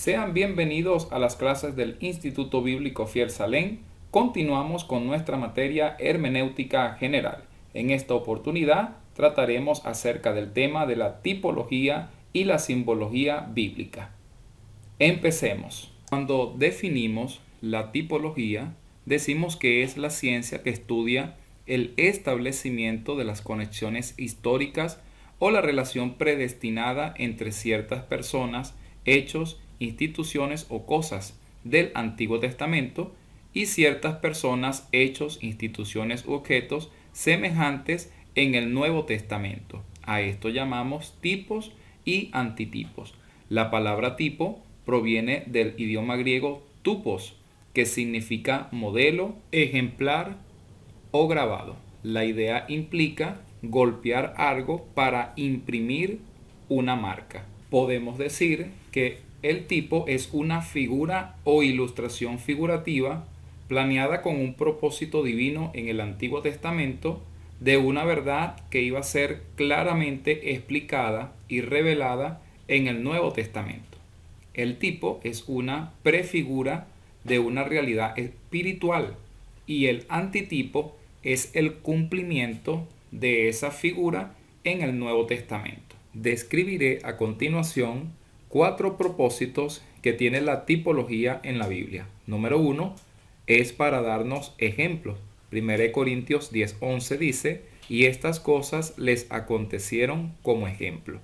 Sean bienvenidos a las clases del Instituto Bíblico Fiel Salem. Continuamos con nuestra materia hermenéutica general. En esta oportunidad trataremos acerca del tema de la tipología y la simbología bíblica. Empecemos. Cuando definimos la tipología, decimos que es la ciencia que estudia el establecimiento de las conexiones históricas o la relación predestinada entre ciertas personas, hechos, instituciones o cosas del Antiguo Testamento y ciertas personas, hechos, instituciones u objetos semejantes en el Nuevo Testamento. A esto llamamos tipos y antitipos. La palabra tipo proviene del idioma griego tupos, que significa modelo, ejemplar o grabado. La idea implica golpear algo para imprimir una marca. Podemos decir que el tipo es una figura o ilustración figurativa planeada con un propósito divino en el Antiguo Testamento de una verdad que iba a ser claramente explicada y revelada en el Nuevo Testamento. El tipo es una prefigura de una realidad espiritual y el antitipo es el cumplimiento de esa figura en el Nuevo Testamento. Describiré a continuación 4 propósitos que tiene la tipología en la Biblia. Número 1 es para darnos ejemplos. 1 Corintios 10:11 dice, y estas cosas les acontecieron como ejemplo.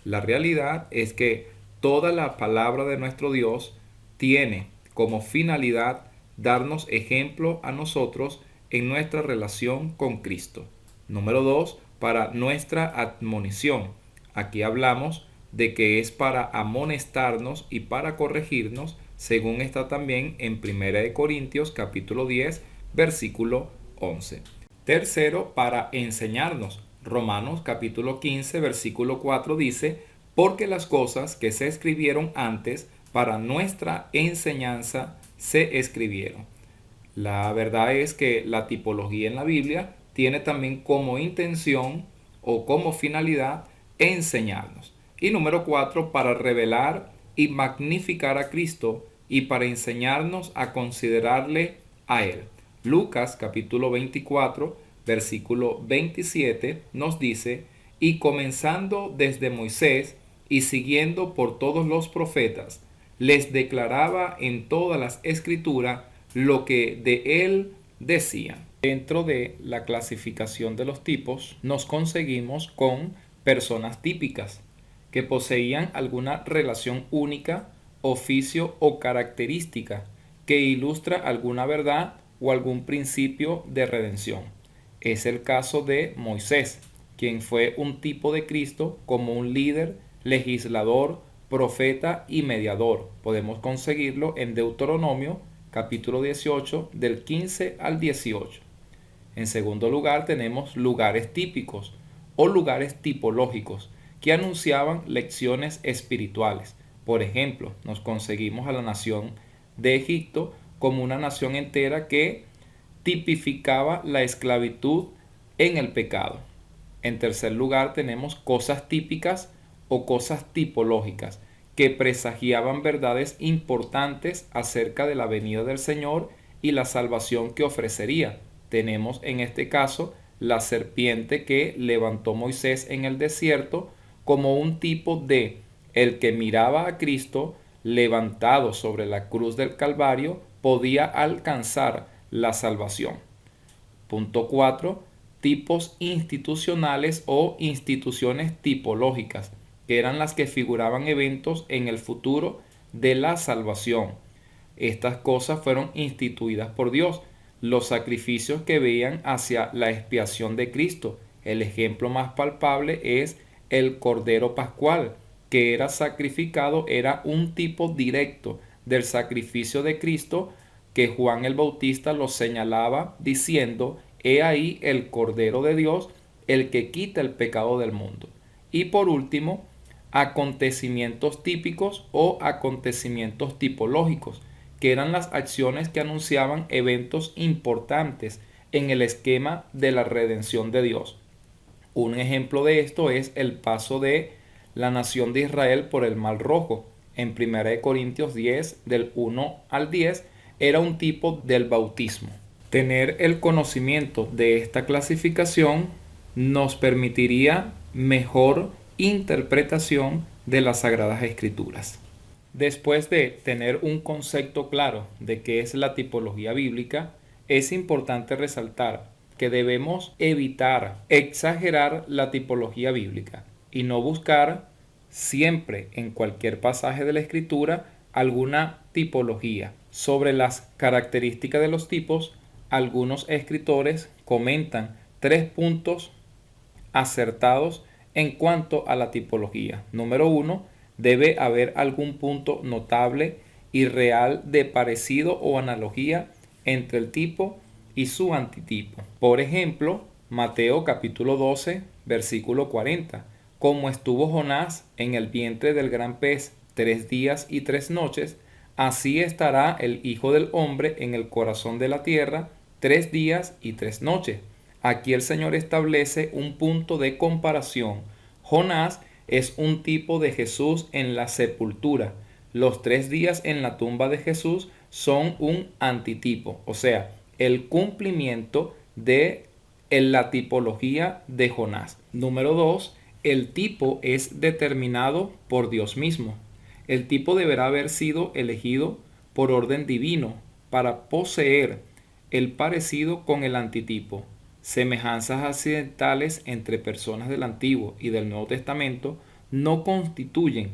La realidad es que toda la palabra de nuestro Dios tiene como finalidad darnos ejemplo a nosotros en nuestra relación con Cristo. Número 2, para nuestra admonición. Aquí hablamos de que es para amonestarnos y para corregirnos, según está también en 1 Corintios capítulo 10, versículo 11. Tercero, para enseñarnos. Romanos capítulo 15, versículo 4 dice, porque las cosas que se escribieron antes para nuestra enseñanza se escribieron. La verdad es que la tipología en la Biblia tiene también como intención o como finalidad enseñarnos. Y número 4, para revelar y magnificar a Cristo y para enseñarnos a considerarle a Él. Lucas capítulo 24, versículo 27 nos dice, y comenzando desde Moisés y siguiendo por todos los profetas, les declaraba en todas las escrituras lo que de Él decían. Dentro de la clasificación de los tipos nos conseguimos con personas típicas que poseían alguna relación única, oficio o característica que ilustra alguna verdad o algún principio de redención. Es el caso de Moisés, quien fue un tipo de Cristo como un líder, legislador, profeta y mediador. Podemos conseguirlo en Deuteronomio capítulo 18 del 15 al 18. En segundo lugar tenemos lugares típicos o lugares tipológicos que anunciaban lecciones espirituales. Por ejemplo, nos conseguimos a la nación de Egipto como una nación entera que tipificaba la esclavitud en el pecado. En tercer lugar tenemos cosas típicas o cosas tipológicas que presagiaban verdades importantes acerca de la venida del Señor y la salvación que ofrecería. Tenemos en este caso la serpiente que levantó Moisés en el desierto como un tipo de el que miraba a Cristo levantado sobre la cruz del Calvario podía alcanzar la salvación. Punto 4. Tipos institucionales o instituciones tipológicas, que eran las que figuraban eventos en el futuro de la salvación. Estas cosas fueron instituidas por Dios. Los sacrificios que veían hacia la expiación de Cristo. El ejemplo más palpable es el Cordero Pascual, que era sacrificado, era un tipo directo del sacrificio de Cristo que Juan el Bautista lo señalaba diciendo, he ahí el Cordero de Dios, el que quita el pecado del mundo. Y por último, acontecimientos típicos o acontecimientos tipológicos, que eran las acciones que anunciaban eventos importantes en el esquema de la redención de Dios. Un ejemplo de esto es el paso de la nación de Israel por el Mar Rojo. en 1 Corintios 10, del 1 al 10, era un tipo del bautismo. Tener el conocimiento de esta clasificación nos permitiría mejor interpretación de las Sagradas Escrituras. Después de tener un concepto claro de qué es la tipología bíblica, es importante resaltar que debemos evitar exagerar la tipología bíblica y no buscar siempre en cualquier pasaje de la Escritura alguna tipología. Sobre las características de los tipos, algunos escritores comentan 3 puntos acertados en cuanto a la tipología. Número 1, debe haber algún punto notable y real de parecido o analogía entre el tipo y su antitipo. Por ejemplo, Mateo capítulo 12, versículo 40. Como estuvo Jonás en el vientre del gran pez 3 días y 3 noches, así estará el Hijo del Hombre en el corazón de la tierra 3 días y 3 noches. Aquí el Señor establece un punto de comparación. Jonás es un tipo de Jesús en la sepultura. Los 3 días en la tumba de Jesús son un antitipo, o sea, el cumplimiento de la tipología de Jonás. Número 2, el tipo es determinado por Dios mismo. El tipo deberá haber sido elegido por orden divino para poseer el parecido con el antitipo. Semejanzas accidentales entre personas del Antiguo y del Nuevo Testamento no constituyen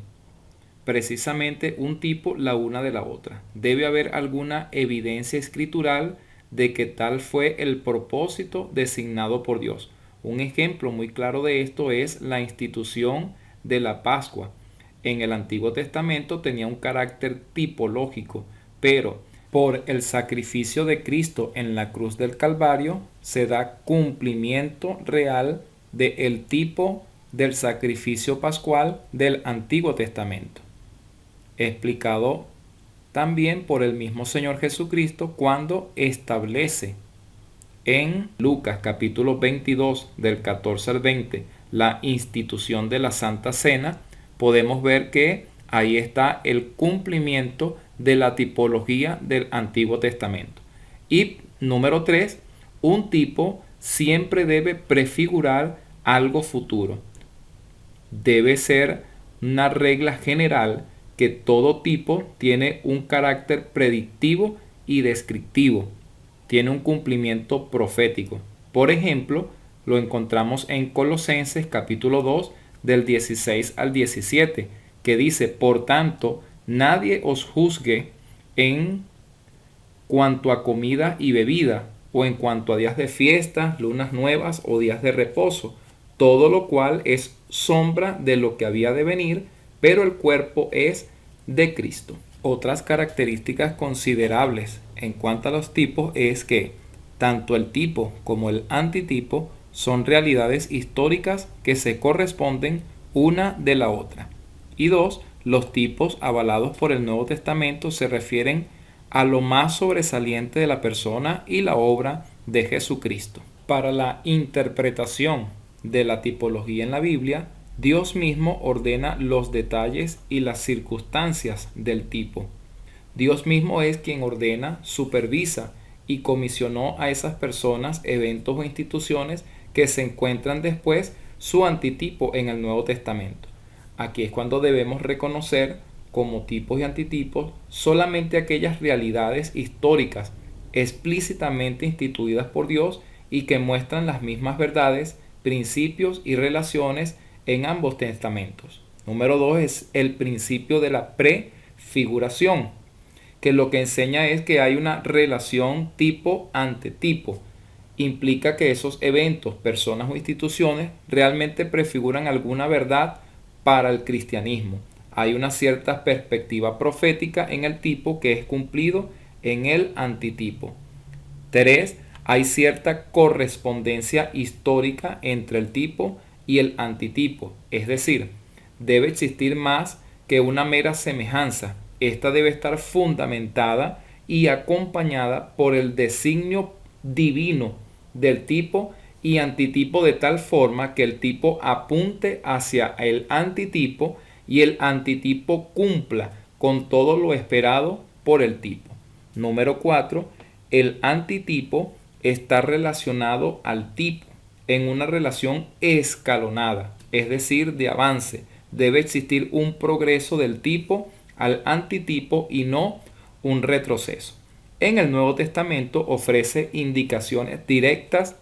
precisamente un tipo la una de la otra. Debe haber alguna evidencia escritural de que tal fue el propósito designado por Dios. Un ejemplo muy claro de esto es la institución de la Pascua. En el Antiguo Testamento tenía un carácter tipológico, pero por el sacrificio de Cristo en la cruz del Calvario se da cumplimiento real del tipo del sacrificio pascual del Antiguo Testamento, explicado también por el mismo Señor Jesucristo cuando establece en Lucas capítulo 22 del 14 al 20 la institución de la Santa Cena. Podemos ver que ahí está el cumplimiento de la tipología del Antiguo Testamento. Y número 3, un tipo siempre debe prefigurar algo futuro. Debe ser una regla general que todo tipo tiene un carácter predictivo y descriptivo. Tiene un cumplimiento profético. Por ejemplo, lo encontramos en Colosenses capítulo 2 del 16 al 17, que dice: por tanto, nadie os juzgue en cuanto a comida y bebida, o en cuanto a días de fiesta, lunas nuevas o días de reposo, todo lo cual es sombra de lo que había de venir, pero el cuerpo es de Cristo. Otras características considerables en cuanto a los tipos es que tanto el tipo como el antitipo son realidades históricas que se corresponden una de la otra. Y 2, los tipos avalados por el Nuevo Testamento se refieren a lo más sobresaliente de la persona y la obra de Jesucristo. Para la interpretación de la tipología en la Biblia, Dios mismo ordena los detalles y las circunstancias del tipo. Dios mismo es quien ordena, supervisa y comisionó a esas personas, eventos o instituciones que se encuentran después su antitipo en el Nuevo Testamento. Aquí es cuando debemos reconocer como tipos y antitipos solamente aquellas realidades históricas explícitamente instituidas por Dios y que muestran las mismas verdades, principios y relaciones en ambos testamentos. Número 2 es el principio de la prefiguración, que lo que enseña es que hay una relación tipo ante tipo. Implica que esos eventos, personas o instituciones realmente prefiguran alguna verdad para el cristianismo. Hay una cierta perspectiva profética en el tipo que es cumplido en el antitipo. 3. Hay cierta correspondencia histórica entre el tipo y el antitipo, es decir, debe existir más que una mera semejanza. Esta debe estar fundamentada y acompañada por el designio divino del tipo y antitipo, de tal forma que el tipo apunte hacia el antitipo y el antitipo cumpla con todo lo esperado por el tipo. Número 4. El antitipo está relacionado al tipo en una relación escalonada, es decir, de avance. Debe existir un progreso del tipo al antitipo y no un retroceso. En el Nuevo Testamento ofrece indicaciones directas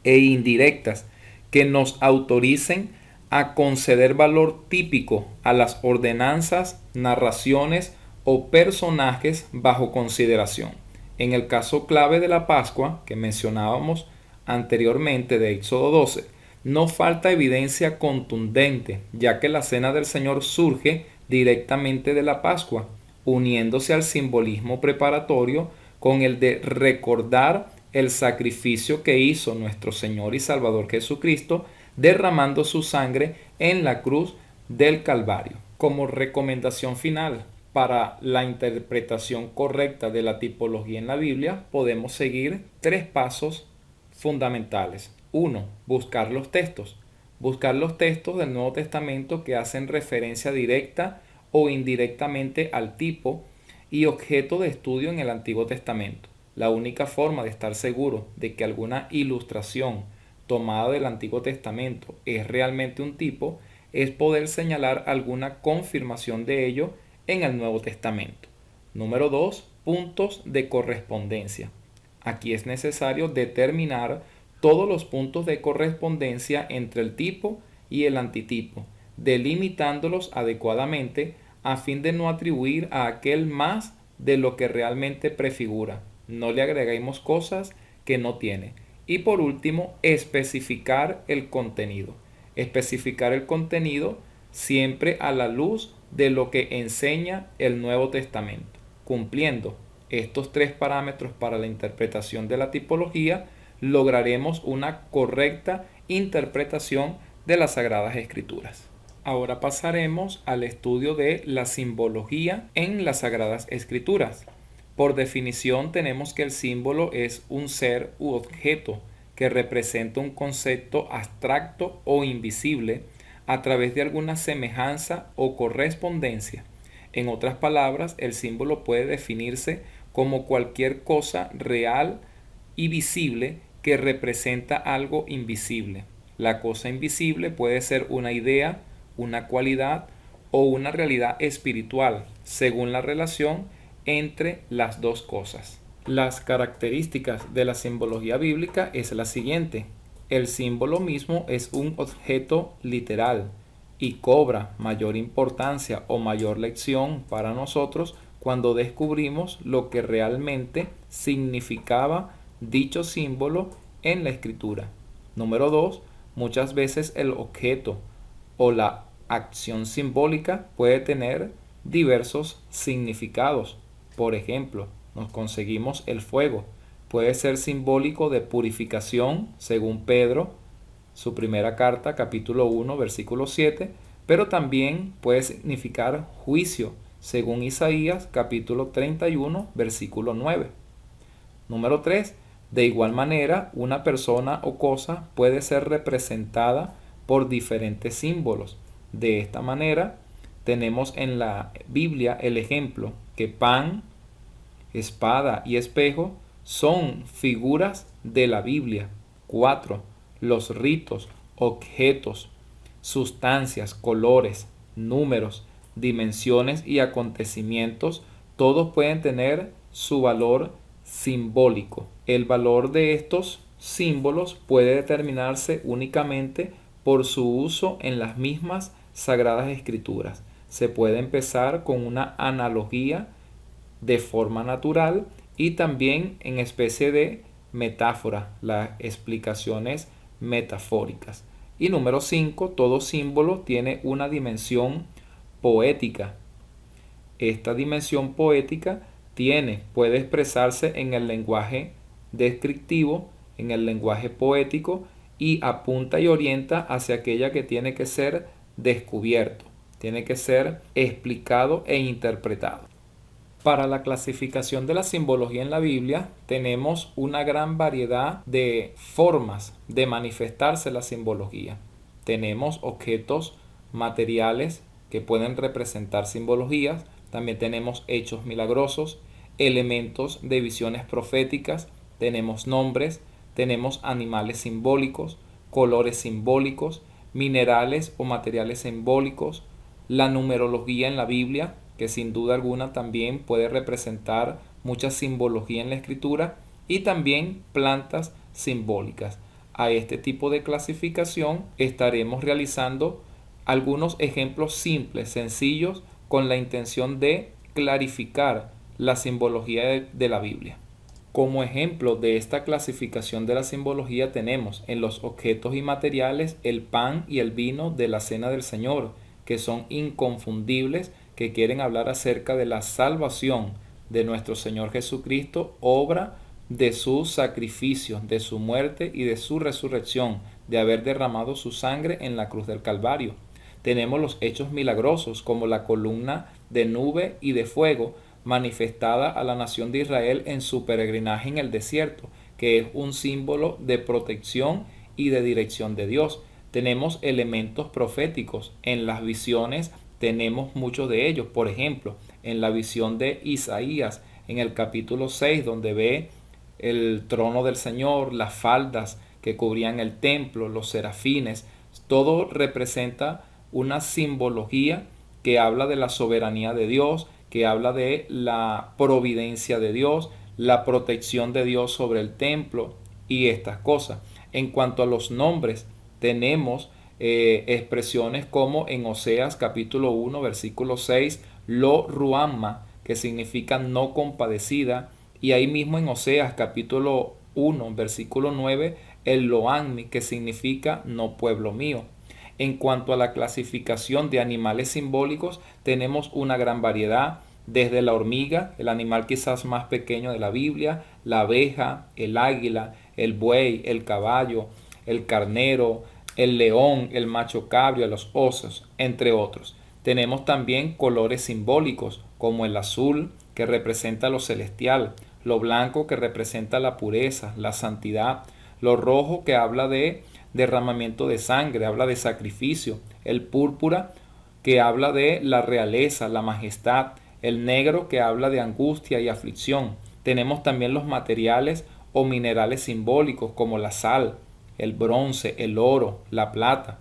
e indirectas que nos autoricen a conceder valor típico a las ordenanzas, narraciones o personajes bajo consideración. En el caso clave de la Pascua, que mencionábamos anteriormente de Éxodo 12, no falta evidencia contundente, ya que la Cena del Señor surge directamente de la Pascua, uniéndose al simbolismo preparatorio con el de recordar el sacrificio que hizo nuestro Señor y Salvador Jesucristo, derramando su sangre en la cruz del Calvario. Como recomendación final para la interpretación correcta de la tipología en la Biblia, podemos seguir 3 pasos fundamentales. 1. Buscar los textos. Buscar los textos del Nuevo Testamento que hacen referencia directa o indirectamente al tipo y objeto de estudio en el Antiguo Testamento. La única forma de estar seguro de que alguna ilustración tomada del Antiguo Testamento es realmente un tipo es poder señalar alguna confirmación de ello en el Nuevo Testamento. Número 2. Puntos de correspondencia. Aquí es necesario determinar todos los puntos de correspondencia entre el tipo y el antitipo, delimitándolos adecuadamente a fin de no atribuir a aquel más de lo que realmente prefigura. No le agreguemos cosas que no tiene. Y por último, especificar el contenido. Especificar el contenido siempre a la luz de lo que enseña el Nuevo Testamento. Cumpliendo estos 3 parámetros para la interpretación de la tipología, lograremos una correcta interpretación de las Sagradas Escrituras. Ahora pasaremos al estudio de la simbología en las Sagradas Escrituras. Por definición tenemos que el símbolo es un ser u objeto que representa un concepto abstracto o invisible a través de alguna semejanza o correspondencia. En otras palabras, el símbolo puede definirse como cualquier cosa real y visible que representa algo invisible. La cosa invisible puede ser una idea, una cualidad o una realidad espiritual, según la relación entre las dos cosas. Las características de la simbología bíblica es la siguiente. El símbolo mismo es un objeto literal y cobra mayor importancia o mayor lección para nosotros cuando descubrimos lo que realmente significaba dicho símbolo en la escritura. Número 2. Muchas veces el objeto o la acción simbólica puede tener diversos significados. Por ejemplo, nos conseguimos el fuego. Puede ser simbólico de purificación, según Pedro, su primera carta, capítulo 1, versículo 7, pero también puede significar juicio, según Isaías, capítulo 31, versículo 9. Número 3. De igual manera, una persona o cosa puede ser representada por diferentes símbolos. De esta manera, tenemos en la Biblia el ejemplo que pan, espada y espejo son figuras de la Biblia. 4. Los ritos, objetos, sustancias, colores, números, dimensiones y acontecimientos, todos pueden tener su valor simbólico. El valor de estos símbolos puede determinarse únicamente por su uso en las mismas Sagradas Escrituras. Se puede empezar con una analogía de forma natural y también en especie de metáfora, las explicaciones metafóricas. Y número 5, todo símbolo tiene una dimensión poética. Esta dimensión poética puede expresarse en el lenguaje descriptivo, en el lenguaje poético y apunta y orienta hacia aquella que tiene que ser descubierto, tiene que ser explicado e interpretado. Para la clasificación de la simbología en la Biblia tenemos una gran variedad de formas de manifestarse la simbología. Tenemos objetos materiales que pueden representar simbologías, también tenemos hechos milagrosos, elementos de visiones proféticas, tenemos nombres, tenemos animales simbólicos, colores simbólicos, minerales o materiales simbólicos, la numerología en la Biblia, que sin duda alguna también puede representar mucha simbología en la escritura, y también plantas simbólicas. A este tipo de clasificación estaremos realizando algunos ejemplos simples, sencillos, con la intención de clarificar la simbología de la Biblia. Como ejemplo de esta clasificación de la simbología tenemos en los objetos y materiales el pan y el vino de la cena del Señor, que son inconfundibles, que quieren hablar acerca de la salvación de nuestro Señor Jesucristo, obra de su sacrificio, de su muerte y de su resurrección, de haber derramado su sangre en la cruz del Calvario. Tenemos los hechos milagrosos como la columna de nube y de fuego manifestada a la nación de Israel en su peregrinaje en el desierto, que es un símbolo de protección y de dirección de Dios. Tenemos elementos proféticos en las visiones, tenemos muchos de ellos. Por ejemplo, en la visión de Isaías, en el capítulo 6, donde ve el trono del Señor, las faldas que cubrían el templo, los serafines, todo representa una simbología que habla de la soberanía de Dios, que habla de la providencia de Dios, la protección de Dios sobre el templo y estas cosas. En cuanto a los nombres, tenemos expresiones como en Oseas capítulo 1 versículo 6, Lo Ruamma, que significa no compadecida, y ahí mismo en Oseas capítulo 1 versículo 9, el Loanmi, que significa no pueblo mío. En cuanto a la clasificación de animales simbólicos, tenemos una gran variedad, desde la hormiga, el animal quizás más pequeño de la Biblia, la abeja, el águila, el buey, el caballo, el carnero, el león, el macho cabrio, los osos, entre otros. Tenemos también colores simbólicos, como el azul, que representa lo celestial, lo blanco, que representa la pureza, la santidad, lo rojo, que habla de derramamiento de sangre, habla de sacrificio, el púrpura, que habla de la realeza, la majestad, el negro, que habla de angustia y aflicción. Tenemos también los materiales o minerales simbólicos como la sal, el bronce, el oro, la plata.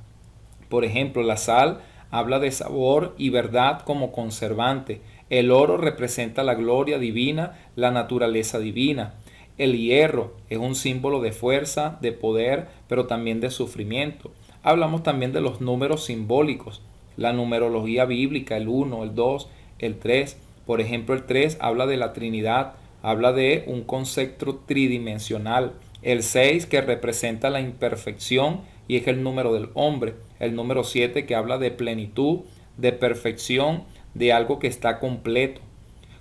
Por ejemplo, la sal habla de sabor y verdad como conservante. El oro representa la gloria divina, la naturaleza divina. El hierro es un símbolo de fuerza, de poder, pero también de sufrimiento. Hablamos también de los números simbólicos, la numerología bíblica, el 1, el 2, el 3. Por ejemplo, el 3 habla de la Trinidad, habla de un concepto tridimensional. El 6, que representa la imperfección y es el número del hombre. El número 7, que habla de plenitud, de perfección, de algo que está completo.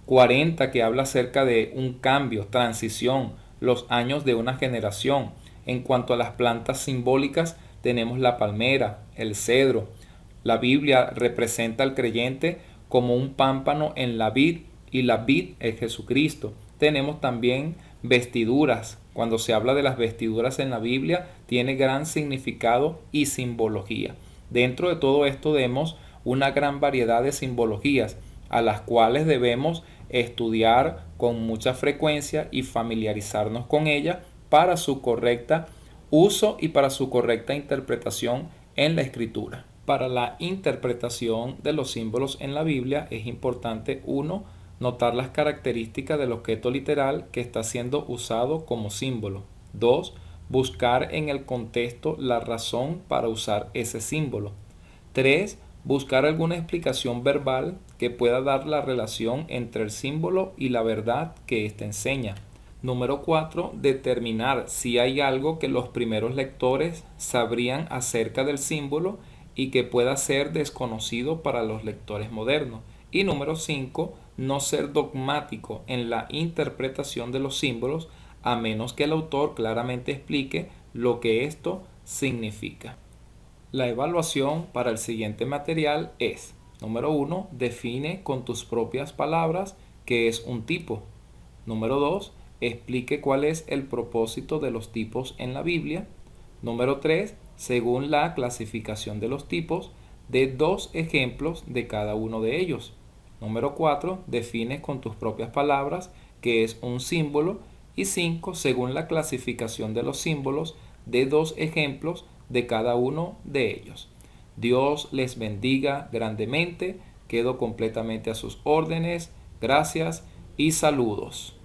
40, que habla acerca de un cambio, transición, los años de una generación. En cuanto a las plantas simbólicas, tenemos la palmera, el cedro. La Biblia representa al creyente como un pámpano en la vid, y la vid es Jesucristo. Tenemos también vestiduras. Cuando se habla de las vestiduras en la Biblia, tiene gran significado y simbología. Dentro de todo esto vemos una gran variedad de simbologías a las cuales debemos estudiar con mucha frecuencia y familiarizarnos con ellas para su correcta uso y para su correcta interpretación en la escritura. Para la interpretación de los símbolos en la Biblia es importante, 1, notar las características del objeto literal que está siendo usado como símbolo. 2, buscar en el contexto la razón para usar ese símbolo. 3, buscar alguna explicación verbal que pueda dar la relación entre el símbolo y la verdad que éste enseña. Número 4, determinar si hay algo que los primeros lectores sabrían acerca del símbolo y que pueda ser desconocido para los lectores modernos. Y número 5, no ser dogmático en la interpretación de los símbolos a menos que el autor claramente explique lo que esto significa. La evaluación para el siguiente material es: número 1, define con tus propias palabras qué es un tipo. Número 2, explique cuál es el propósito de los tipos en la Biblia. Número 3, según la clasificación de los tipos, dé 2 ejemplos de cada uno de ellos. Número 4, define con tus propias palabras qué es un símbolo. Y 5, según la clasificación de los símbolos, de 2 ejemplos de cada uno de ellos. Dios les bendiga grandemente. Quedo completamente a sus órdenes. Gracias y saludos.